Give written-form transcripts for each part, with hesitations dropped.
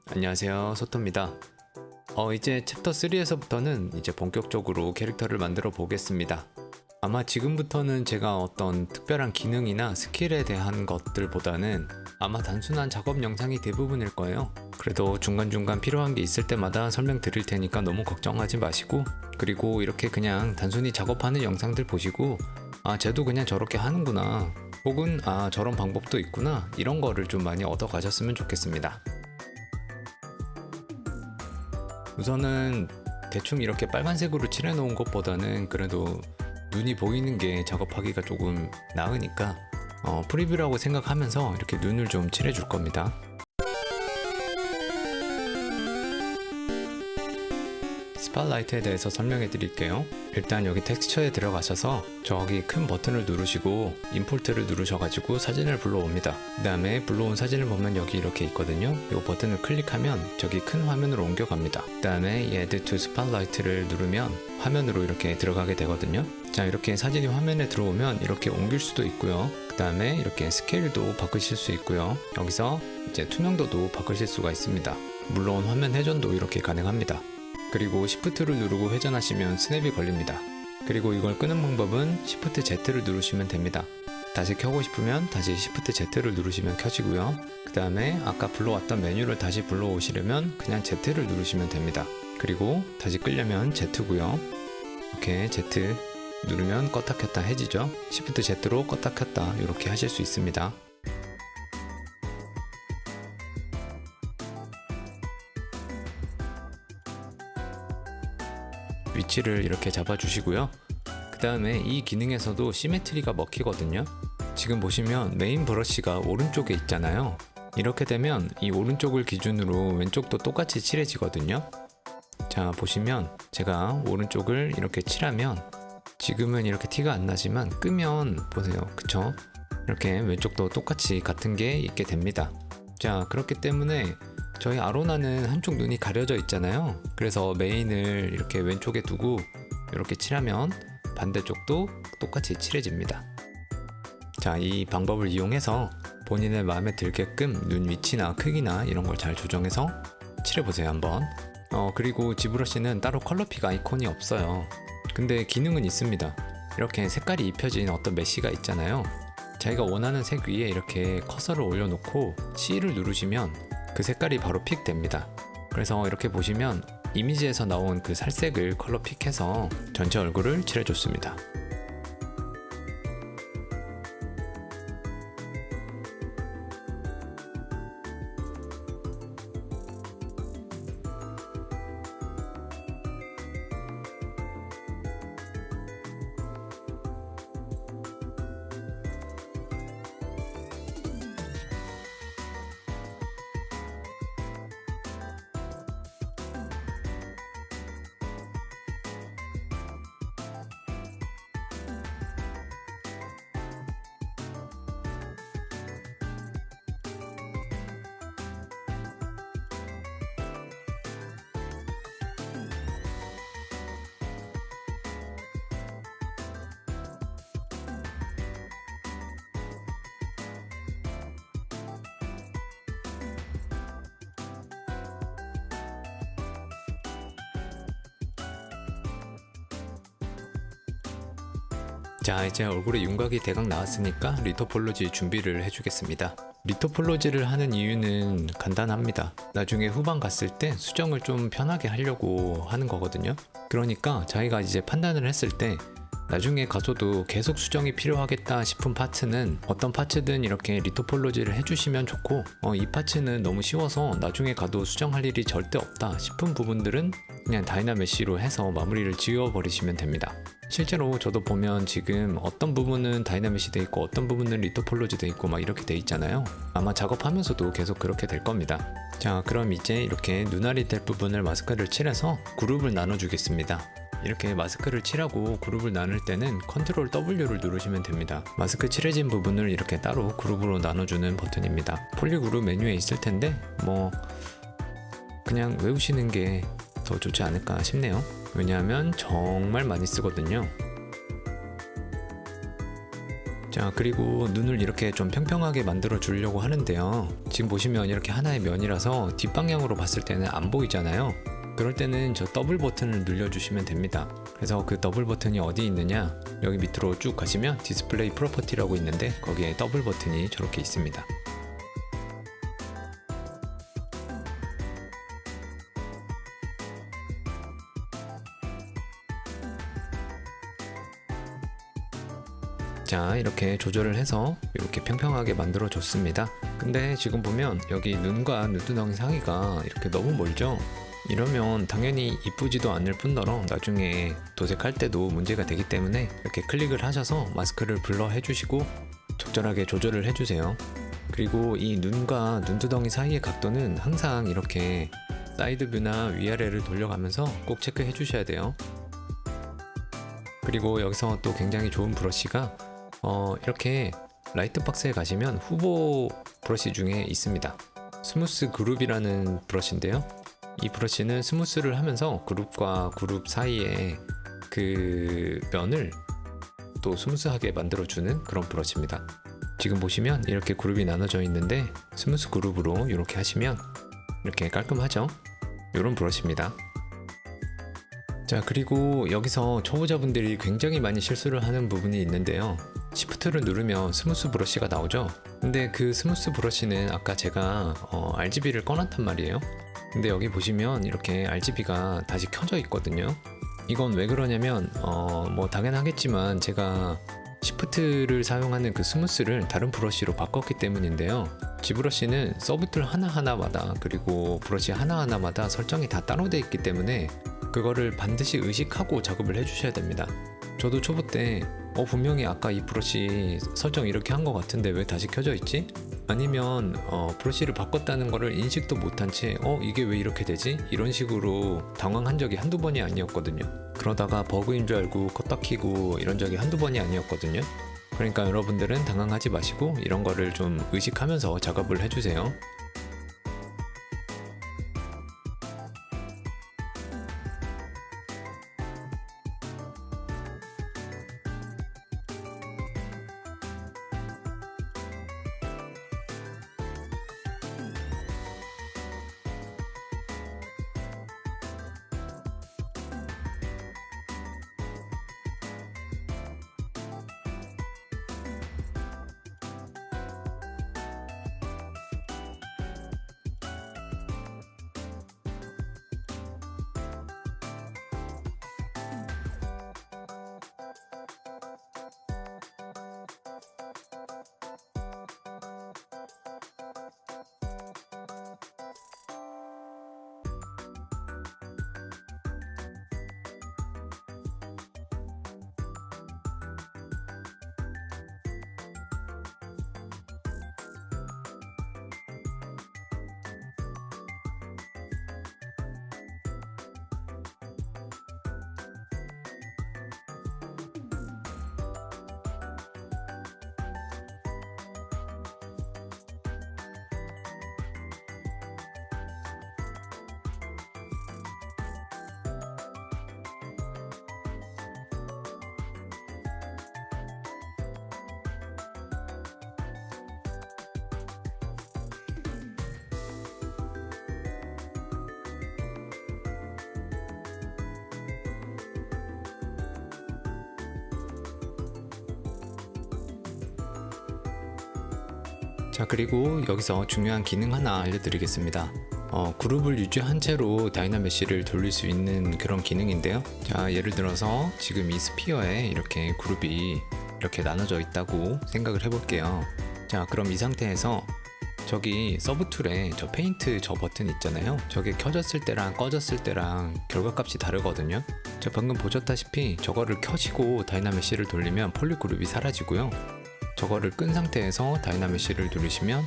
안녕하세요, 소토입니다. 이제 챕터 3에서부터는 이제 본격적으로 캐릭터를 만들어 보겠습니다. 아마 지금부터는 제가 어떤 특별한 기능이나 스킬에 대한 것들보다는 아마 단순한 작업 영상이 대부분일 거예요. 그래도 중간중간 필요한 게 있을 때마다 설명드릴 테니까 너무 걱정하지 마시고, 그리고 이렇게 그냥 단순히 작업하는 영상들 보시고 쟤도 그냥 저렇게 하는구나, 혹은 저런 방법도 있구나, 이런 거를 좀 많이 얻어 가셨으면 좋겠습니다. 우선은 대충 이렇게 빨간색으로 칠해 놓은 것보다는 그래도 눈이 보이는 게 작업하기가 조금 나으니까 프리뷰라고 생각하면서 이렇게 눈을 좀 칠해 줄 겁니다. 스팟라이트에 대해서 설명해 드릴게요. 일단 여기 텍스처에 들어가셔서 저기 큰 버튼을 누르시고 임포트를 누르셔가지고 사진을 불러옵니다. 그 다음에 불러온 사진을 보면 여기 이렇게 있거든요. 이 버튼을 클릭하면 저기 큰 화면으로 옮겨갑니다. 그 다음에 Add to Spotlight를 누르면 화면으로 이렇게 들어가게 되거든요. 자, 이렇게 사진이 화면에 들어오면 이렇게 옮길 수도 있고요. 그 다음에 이렇게 스케일도 바꾸실 수 있고요. 여기서 이제 투명도도 바꾸실 수가 있습니다. 물론 화면 회전도 이렇게 가능합니다. 그리고 Shift를 누르고 회전하시면 스냅이 걸립니다. 그리고 이걸 끄는 방법은 Shift Z를 누르시면 됩니다. 다시 켜고 싶으면 다시 Shift Z를 누르시면 켜지고요. 그 다음에 아까 불러왔던 메뉴를 다시 불러오시려면 그냥 Z를 누르시면 됩니다. 그리고 다시 끄려면 Z고요. 이렇게 Z 누르면 껐다 켰다 해지죠. Shift Z로 껐다 켰다 이렇게 하실 수 있습니다. 위치를 이렇게 잡아주시고요. 그 다음에 이 기능에서도 시메트리가 먹히거든요. 지금 보시면 메인 브러쉬가 오른쪽에 있잖아요. 이렇게 되면 이 오른쪽을 기준으로 왼쪽도 똑같이 칠해지거든요. 자, 보시면 제가 오른쪽을 이렇게 칠하면 지금은 이렇게 티가 안 나지만 끄면 보세요. 그쵸? 이렇게 왼쪽도 똑같이 같은 게 있게 됩니다. 자, 그렇기 때문에 저희 아로나는 한쪽 눈이 가려져 있잖아요. 그래서 메인을 이렇게 왼쪽에 두고 이렇게 칠하면 반대쪽도 똑같이 칠해집니다. 자, 이 방법을 이용해서 본인의 마음에 들게끔 눈 위치나 크기나 이런 걸 잘 조정해서 칠해보세요 한번. 그리고 지브러쉬는 따로 컬러픽 아이콘이 없어요. 근데 기능은 있습니다. 이렇게 색깔이 입혀진 어떤 메쉬가 있잖아요. 자기가 원하는 색 위에 이렇게 커서를 올려놓고 C를 누르시면 그 색깔이 바로 픽 됩니다. 그래서 이렇게 보시면 이미지에서 나온 그 살색을 컬러 픽해서 전체 얼굴을 칠해줬습니다. 자, 이제 얼굴에 윤곽이 대강 나왔으니까 리토폴로지 준비를 해주겠습니다. 리토폴로지를 하는 이유는 간단합니다. 나중에 후반 갔을 때 수정을 좀 편하게 하려고 하는 거거든요. 그러니까 자기가 이제 판단을 했을 때 나중에 가서도 계속 수정이 필요하겠다 싶은 파츠는 어떤 파츠든 이렇게 리토폴로지를 해주시면 좋고, 이 파츠는 너무 쉬워서 나중에 가도 수정할 일이 절대 없다 싶은 부분들은 그냥 다이나메쉬로 해서 마무리를 지워버리시면 됩니다. 실제로 저도 보면 지금 어떤 부분은 다이나메쉬 돼 있고 어떤 부분은 리토폴로지 돼 있고 막 이렇게 돼 있잖아요. 아마 작업하면서도 계속 그렇게 될 겁니다. 자, 그럼 이제 이렇게 눈알이 될 부분을 마스크를 칠해서 그룹을 나눠 주겠습니다. 이렇게 마스크를 칠하고 그룹을 나눌 때는 컨트롤 W를 누르시면 됩니다. 마스크 칠해진 부분을 이렇게 따로 그룹으로 나눠주는 버튼입니다. 폴리그룹 메뉴에 있을 텐데 그냥 외우시는 게 더 좋지 않을까 싶네요. 왜냐하면 정말 많이 쓰거든요. 자, 그리고 눈을 이렇게 좀 평평하게 만들어 주려고 하는데요. 지금 보시면 이렇게 하나의 면이라서 뒷방향으로 봤을 때는 안 보이잖아요. 그럴 때는 저 더블 버튼을 눌러주시면 됩니다. 그래서 그 더블 버튼이 어디 있느냐, 여기 밑으로 쭉 가시면 디스플레이 프로퍼티라고 있는데 거기에 더블 버튼이 저렇게 있습니다. 자, 이렇게 조절을 해서 이렇게 평평하게 만들어 줬습니다. 근데 지금 보면 여기 눈과 눈두덩이 사이가 이렇게 너무 멀죠? 이러면 당연히 이쁘지도 않을 뿐더러 나중에 도색할 때도 문제가 되기 때문에 이렇게 클릭을 하셔서 마스크를 블러 해주시고 적절하게 조절을 해주세요. 그리고 이 눈과 눈두덩이 사이의 각도는 항상 이렇게 사이드 뷰나 위아래를 돌려가면서 꼭 체크해 주셔야 돼요. 그리고 여기서 또 굉장히 좋은 브러쉬가 이렇게 라이트 박스에 가시면 후보 브러쉬 중에 있습니다. 스무스 그룹이라는 브러쉬인데요. 이 브러쉬는 스무스를 하면서 그룹과 그룹 사이에 그 면을 또 스무스하게 만들어주는 그런 브러쉬입니다. 지금 보시면 이렇게 그룹이 나눠져 있는데 스무스 그룹으로 이렇게 하시면 이렇게 깔끔하죠? 이런 브러쉬입니다. 자, 그리고 여기서 초보자분들이 굉장히 많이 실수를 하는 부분이 있는데요. 시프트를 누르면 스무스 브러쉬가 나오죠. 근데 그 스무스 브러쉬는 아까 제가 RGB를 꺼놨단 말이에요. 근데 여기 보시면 이렇게 RGB가 다시 켜져 있거든요. 이건 왜 그러냐면 뭐 당연하겠지만 제가 시프트를 사용하는 그 스무스를 다른 브러쉬로 바꿨기 때문인데요. G브러쉬는 서브툴 하나하나마다 그리고 브러쉬 하나하나마다 설정이 다 따로 되어 있기 때문에 그거를 반드시 의식하고 작업을 해주셔야 됩니다. 저도 초보 때 분명히 아까 이 브러쉬 설정 이렇게 한 것 같은데 왜 다시 켜져 있지? 아니면 브러쉬를 바꿨다는 거를 인식도 못한 채 이게 왜 이렇게 되지? 이런 식으로 당황한 적이 한두 번이 아니었거든요. 그러다가 버그인 줄 알고 껐다 키고 이런 적이 한두 번이 아니었거든요. 그러니까 여러분들은 당황하지 마시고 이런 거를 좀 의식하면서 작업을 해주세요. 자, 그리고 여기서 중요한 기능 하나 알려드리겠습니다. 그룹을 유지한 채로 다이나메쉬를 돌릴 수 있는 그런 기능인데요. 자, 예를 들어서 지금 이 스피어에 이렇게 그룹이 이렇게 나눠져 있다고 생각을 해볼게요. 자, 그럼 이 상태에서 저기 서브툴에 저 페인트 저 버튼 있잖아요. 저게 켜졌을 때랑 꺼졌을 때랑 결과값이 다르거든요. 자, 방금 보셨다시피 저거를 켜시고 다이나메쉬를 돌리면 폴리 그룹이 사라지고요. 저거를 끈 상태에서 다이나메쉬를 누르시면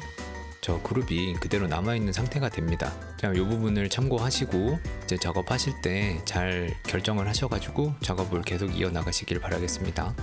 저 그룹이 그대로 남아있는 상태가 됩니다. 자, 이 부분을 참고하시고 이제 작업하실 때 잘 결정을 하셔가지고 작업을 계속 이어나가시길 바라겠습니다.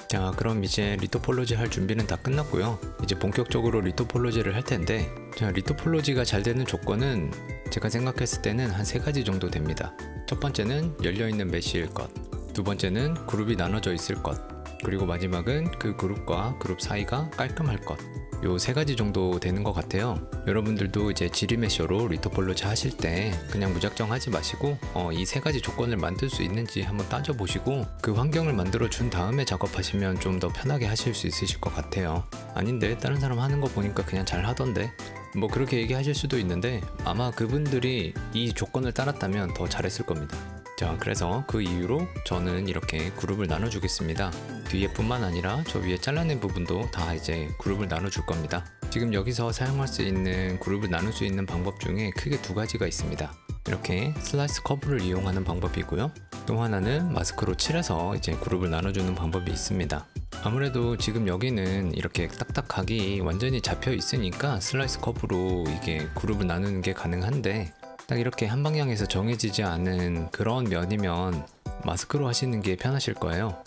자, 그럼 이제 리토폴로지 할 준비는 다 끝났고요. 이제 본격적으로 리토폴로지를 할 텐데, 자, 리토폴로지가 잘 되는 조건은 제가 생각했을 때는 한 3가지 정도 됩니다. 첫 번째는 열려있는 메시일 것, 두 번째는 그룹이 나눠져 있을 것, 그리고 마지막은 그 그룹과 그룹 사이가 깔끔할 것. 요 3가지 정도 되는 것 같아요. 여러분들도 이제 지리메셔로 리토폴로지 하실 때 그냥 무작정 하지 마시고 이 3가지 조건을 만들 수 있는지 한번 따져보시고 그 환경을 만들어 준 다음에 작업하시면 좀 더 편하게 하실 수 있으실 것 같아요. 아닌데 다른 사람 하는 거 보니까 그냥 잘 하던데, 뭐 그렇게 얘기하실 수도 있는데 아마 그분들이 이 조건을 따랐다면 더 잘했을 겁니다. 자, 그래서 그 이유로 저는 이렇게 그룹을 나눠주겠습니다. 뒤에 뿐만 아니라 저 위에 잘라낸 부분도 다 이제 그룹을 나눠줄 겁니다. 지금 여기서 사용할 수 있는 그룹을 나눌 수 있는 방법 중에 크게 2가지가 있습니다. 이렇게 슬라이스 커브를 이용하는 방법이고요. 또 하나는 마스크로 칠해서 이제 그룹을 나눠주는 방법이 있습니다. 아무래도 지금 여기는 이렇게 딱딱하게 완전히 잡혀 있으니까 슬라이스 커브로 이게 그룹을 나누는 게 가능한데, 딱 이렇게 한 방향에서 정해지지 않은 그런 면이면 마스크로 하시는 게 편하실 거예요.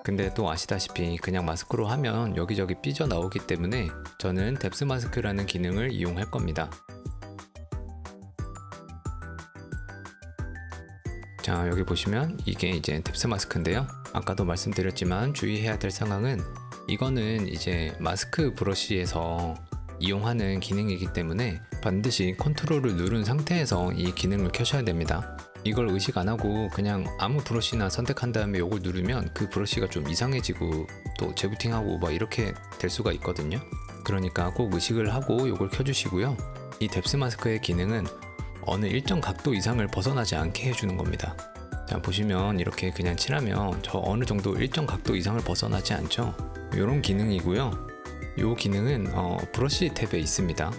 근데 또 아시다시피 그냥 마스크로 하면 여기저기 삐져 나오기 때문에 저는 뎁스 마스크라는 기능을 이용할 겁니다. 자, 여기 보시면 이게 이제 뎁스 마스크인데요. 아까도 말씀드렸지만 주의해야 될 상황은 이거는 이제 마스크 브러쉬에서 이용하는 기능이기 때문에 반드시 컨트롤을 누른 상태에서 이 기능을 켜셔야 됩니다. 이걸 의식 안 하고 그냥 아무 브러쉬나 선택한 다음에 이걸 누르면 그 브러쉬가 좀 이상해지고 또 재부팅하고 막 이렇게 될 수가 있거든요. 그러니까 꼭 의식을 하고 이걸 켜주시고요. 이 뎁스 마스크의 기능은 어느 일정 각도 이상을 벗어나지 않게 해주는 겁니다. 자, 보시면 이렇게 그냥 칠하면 저 어느 정도 일정 각도 이상을 벗어나지 않죠. 이런 기능이고요. 이 기능은 브러쉬 탭에 있습니다.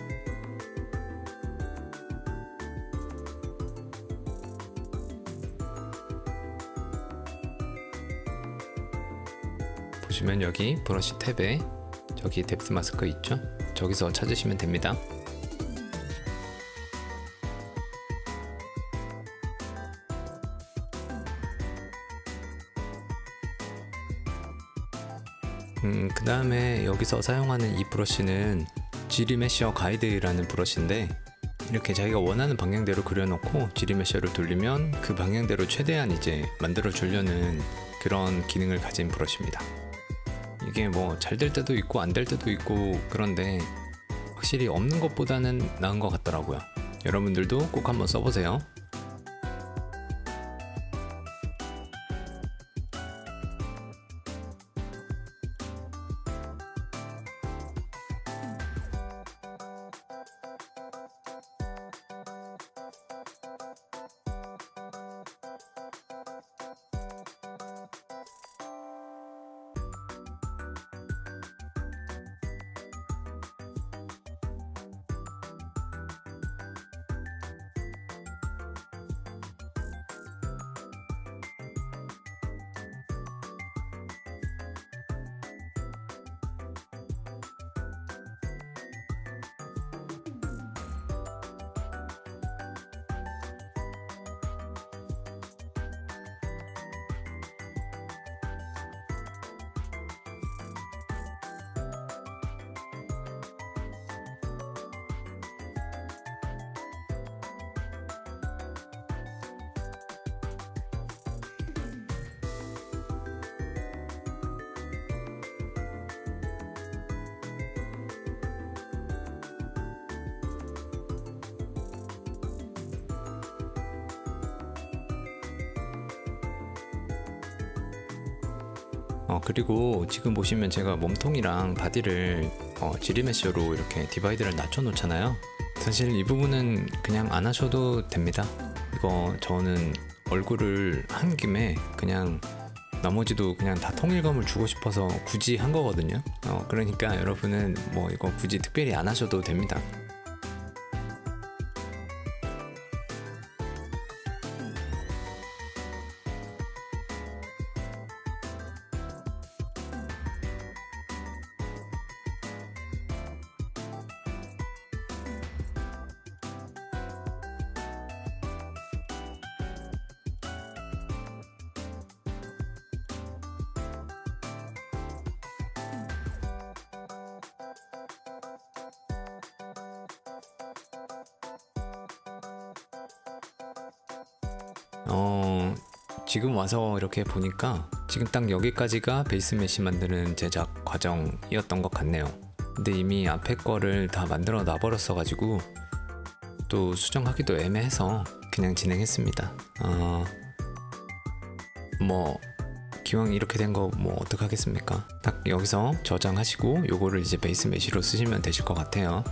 보시면 여기 브러쉬 탭에 저기 뎁스 마스크 있죠? 저기서 찾으시면 됩니다. 그 다음에 여기서 사용하는 이 브러쉬는 지리메셔 가이드라는 브러쉬인데, 이렇게 자기가 원하는 방향대로 그려놓고 지리메셔를 돌리면 그 방향대로 최대한 이제 만들어 주려는 그런 기능을 가진 브러쉬입니다. 이게 뭐 잘 될 때도 있고 안 될 때도 있고 그런데 확실히 없는 것보다는 나은 것 같더라고요. 여러분들도 꼭 한번 써보세요. 그리고 지금 보시면 제가 몸통이랑 바디를 지리메셔로 이렇게 디바이드를 낮춰 놓잖아요. 사실 이 부분은 그냥 안 하셔도 됩니다. 이거 저는 얼굴을 한 김에 그냥 나머지도 그냥 다 통일감을 주고 싶어서 굳이 한 거거든요. 그러니까 여러분은 뭐 이거 굳이 특별히 안 하셔도 됩니다. 지금 와서 이렇게 보니까 지금 딱 여기까지가 베이스 메쉬 만드는 제작 과정이었던 것 같네요. 근데 이미 앞에 거를 다 만들어 놔버렸어 가지고 또 수정하기도 애매해서 그냥 진행했습니다. 뭐 기왕 이렇게 된 거 뭐 어떡하겠습니까? 딱 여기서 저장하시고 요거를 이제 베이스 메쉬로 쓰시면 되실 것 같아요.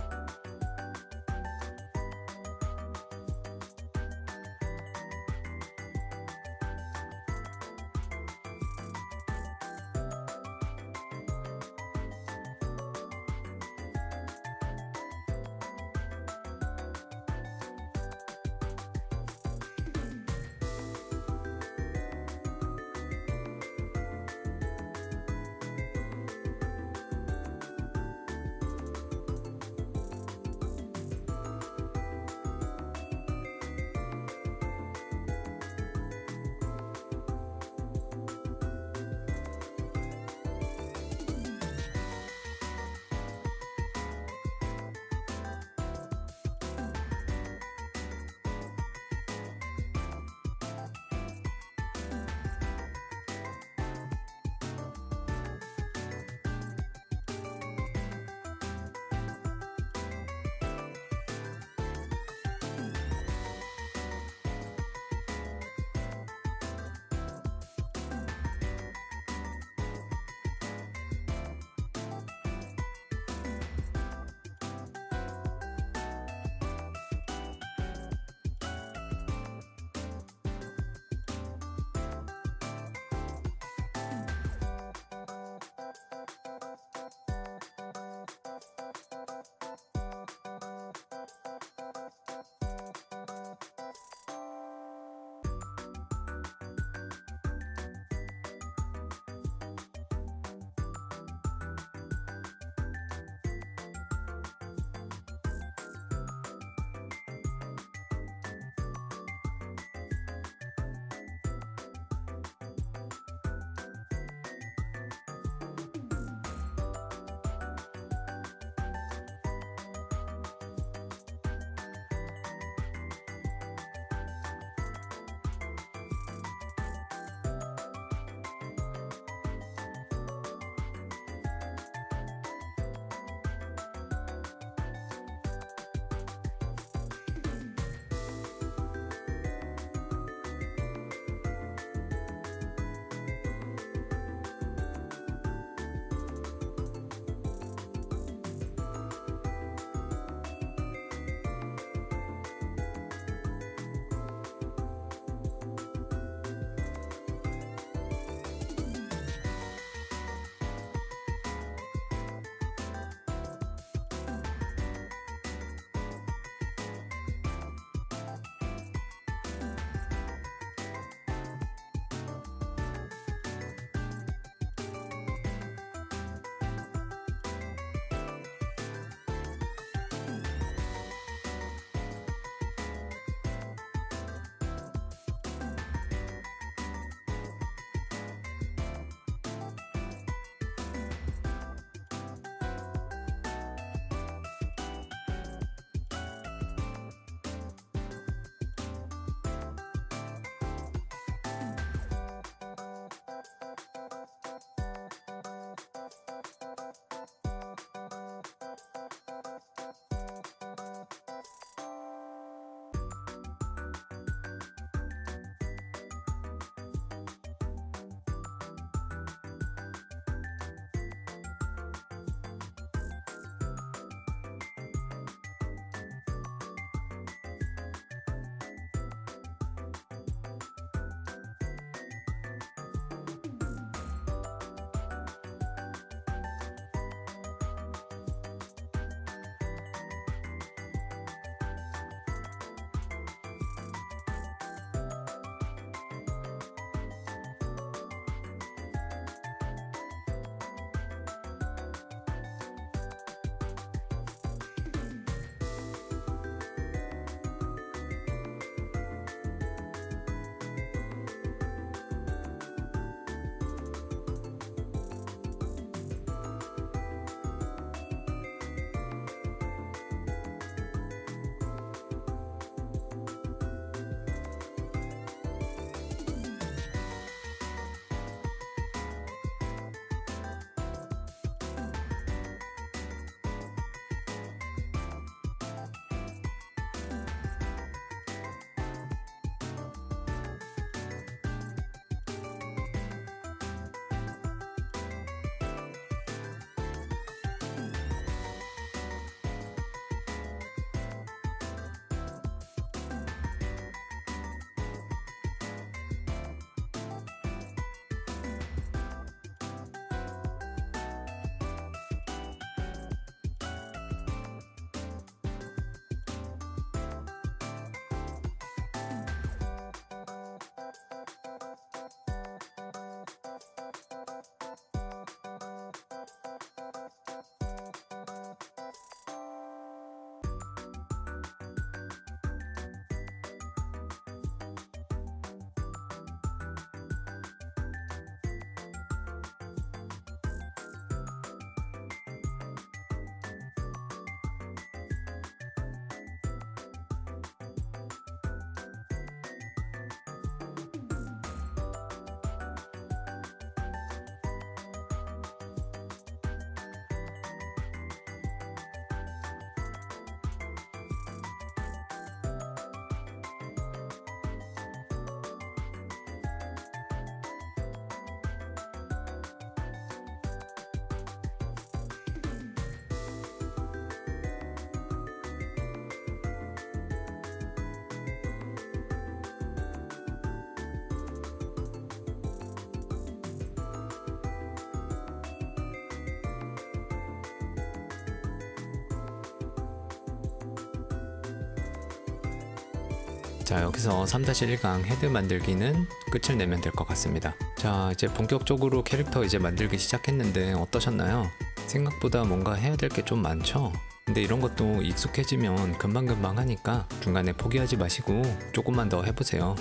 자, 여기서 3-1강 헤드 만들기는 끝을 내면 될 것 같습니다. 자, 이제 본격적으로 캐릭터 이제 만들기 시작했는데 어떠셨나요? 생각보다 뭔가 해야 될 게 좀 많죠? 근데 이런 것도 익숙해지면 금방금방 하니까 중간에 포기하지 마시고 조금만 더 해보세요.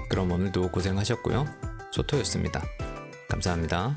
그럼 오늘도 고생하셨고요. 소토였습니다. 감사합니다.